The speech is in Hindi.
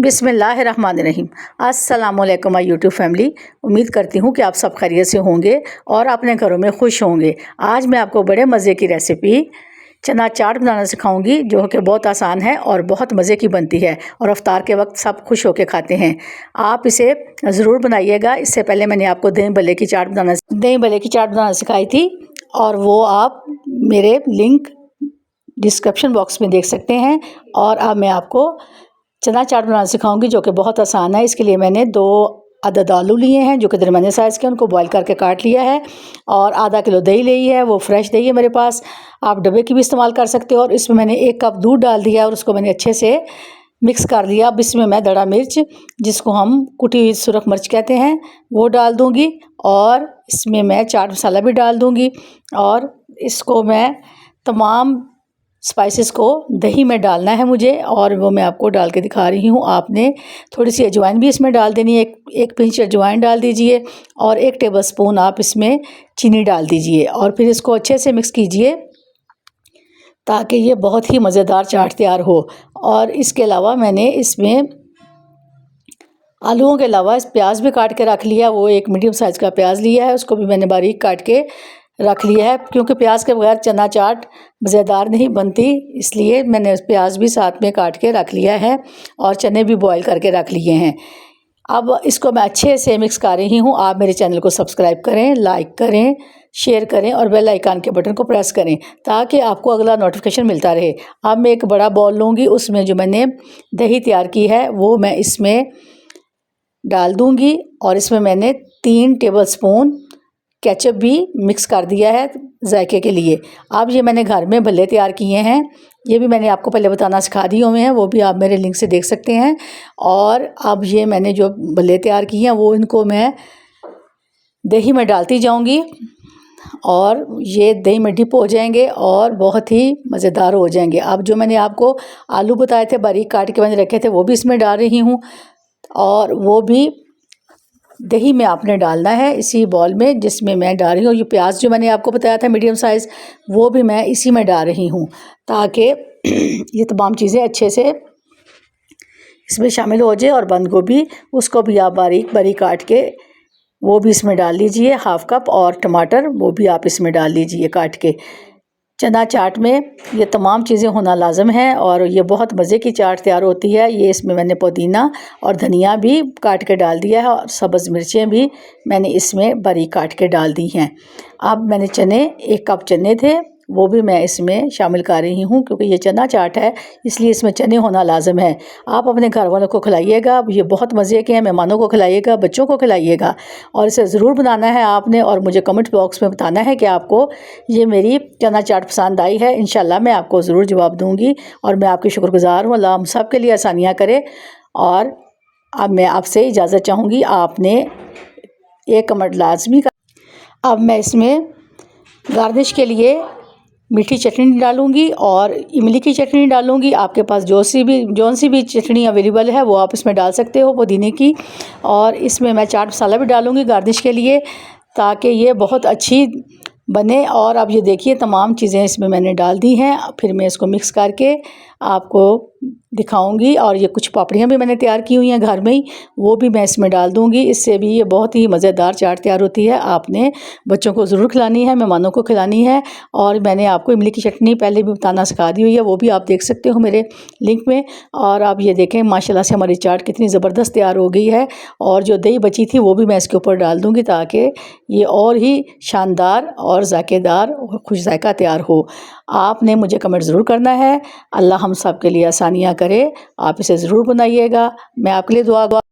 बिस्मिल्लाहिर्रहमानिर्रहीम। अस्सलामुअलैकुम माय यूट्यूब फैमिली। उम्मीद करती हूँ कि आप सब खैरियत से होंगे और अपने घरों में खुश होंगे। आज मैं आपको बड़े मज़े की रेसिपी चना चाट बनाना सिखाऊंगी, जो कि बहुत आसान है और बहुत मज़े की बनती है और अफ्तार के वक्त सब खुश होकर खाते हैं। आप इसे ज़रूर बनाइएगा। इससे पहले मैंने आपको दही भल्ले की चाट बनाना सिखाई थी और वो आप मेरे लिंक डिस्क्रिप्शन बॉक्स में देख सकते हैं। और अब मैं आपको चना चाट बनाना सिखाऊंगी, जो कि बहुत आसान है। इसके लिए मैंने 2 अदद आलू लिए हैं, जो कि दरमियाने साइज़ के, उनको बॉईल करके काट लिया है। और आधा किलो दही ली है, वो फ्रेश दही है मेरे पास। आप डब्बे की भी इस्तेमाल कर सकते हो। और इसमें मैंने 1 कप दूध डाल दिया और उसको मैंने अच्छे से मिक्स कर लिया। अब इसमें मैं दड़ा मिर्च, जिसको हम कुटी हुई सुरख मिर्च कहते हैं, वो डाल दूँगी। और इसमें मैं चाट मसाला भी डाल दूँगी। और इसको मैं तमाम स्पाइसेस को दही में डालना है मुझे, और वो मैं आपको डाल के दिखा रही हूँ। आपने थोड़ी सी अजवाइन भी इसमें डाल देनी है, एक पिंच अजवाइन डाल दीजिए। और 1 टेबलस्पून आप इसमें चीनी डाल दीजिए और फिर इसको अच्छे से मिक्स कीजिए, ताकि ये बहुत ही मज़ेदार चाट तैयार हो। और इसके अलावा मैंने इसमें आलूओं के अलावा प्याज भी काट के रख लिया। वो 1 मीडियम साइज़ का प्याज लिया है, उसको भी मैंने बारीक काट के रख लिया है, क्योंकि प्याज के बगैर चना चाट मज़ेदार नहीं बनती। इसलिए मैंने प्याज भी साथ में काट के रख लिया है और चने भी बॉईल करके रख लिए हैं। अब इसको मैं अच्छे से मिक्स कर रही हूँ। आप मेरे चैनल को सब्सक्राइब करें, लाइक करें, शेयर करें और बेल आइकन के बटन को प्रेस करें, ताकि आपको अगला नोटिफिकेशन मिलता रहे। अब मैं एक बड़ा बाउल लूँगी, उसमें जो मैंने दही तैयार की है वो मैं इसमें डाल दूँगी। और इसमें मैंने 3 टेबलस्पून केचप भी मिक्स कर दिया है जायके के लिए। अब ये मैंने घर में भल्ले तैयार किए हैं, ये भी मैंने आपको पहले बताना सिखा दिए हुए हैं, वो भी आप मेरे लिंक से देख सकते हैं। और अब ये मैंने जो भल्ले तैयार किए हैं वो इनको मैं दही में डालती जाऊंगी और ये दही में डिप हो जाएंगे और बहुत ही मज़ेदार हो जाएंगे। अब जो मैंने आपको आलू बताए थे बारीक काट के मैंने रखे थे, वो भी इसमें डाल रही हूँ। और वो भी दही में आपने डालना है इसी बॉल में जिसमें मैं डाल रही हूँ। ये प्याज जो मैंने आपको बताया था मीडियम साइज़, वो भी मैं इसी में डाल रही हूँ, ताकि ये तमाम चीज़ें अच्छे से इसमें शामिल हो जाए। और बंद गोभी, उसको भी आप बारीक बारीक काट के वो भी इसमें डाल लीजिए, 1/2 कप। और टमाटर, वो भी आप इसमें डाल लीजिए काट के। चना चाट में ये तमाम चीज़ें होना लाजम है और ये बहुत मज़े की चाट तैयार होती है। ये इसमें मैंने पुदीना और धनिया भी काट के डाल दिया है और सब्ज़ मिर्चें भी मैंने इसमें बारीक काट के डाल दी हैं। अब मैंने 1 कप चने थे, वो भी मैं इसमें शामिल कर रही हूँ, क्योंकि ये चना चाट है इसलिए इसमें चने होना लाजम है। आप अपने घर वालों को खिलाइएगा, ये बहुत मज़े के हैं। मेहमानों को खिलाइएगा, बच्चों को खिलाइएगा और इसे ज़रूर बनाना है आपने। और मुझे कमेंट बॉक्स में बताना है कि आपको ये मेरी चना चाट पसंद आई है। इंशाल्लाह मैं आपको ज़रूर जवाब दूँगी और मैं आपकी शुक्रगुज़ार हूँ। अल्लाह हम सब के लिए आसानियाँ करे। और अब मैं आपसे इजाज़त चाहूँगी, आपने एक कमेंट लाजमी कर। अब मैं इसमें गार्निश के लिए मीठी चटनी डालूंगी और इमली की चटनी डालूंगी। आपके पास जौन सी भी चटनी अवेलेबल है वो आप इसमें डाल सकते हो, पुदीने की। और इसमें मैं चाट मसाला भी डालूंगी गार्निश के लिए, ताकि ये बहुत अच्छी बने। और अब ये देखिए तमाम चीज़ें इसमें मैंने डाल दी हैं। फिर मैं इसको मिक्स करके आपको दिखाऊंगी। और ये कुछ पापड़ियाँ भी मैंने तैयार की हुई हैं घर में ही, वो भी मैं इसमें डाल दूंगी। इससे भी ये बहुत ही मज़ेदार चाट तैयार होती है। आपने बच्चों को ज़रूर खिलानी है, मेहमानों को खिलानी है। और मैंने आपको इमली की चटनी पहले भी बताना सिखा दी हुई है, वो भी आप देख सकते हो मेरे लिंक में। और आप ये देखें माशाल्लाह से हमारी चाट कितनी ज़बरदस्त तैयार हो गई है। और जो दही बची थी वो भी मैं इसके ऊपर डाल दूँगी, ताकि ये और ही शानदार और जायकेदार और खुश जायका तैयार हो। आपने मुझे कमेंट ज़रूर करना है। अल्लाह हम सब के लिए आसानियाँ करे। आप इसे ज़रूर बनाइएगा। मैं आपके लिए दुआ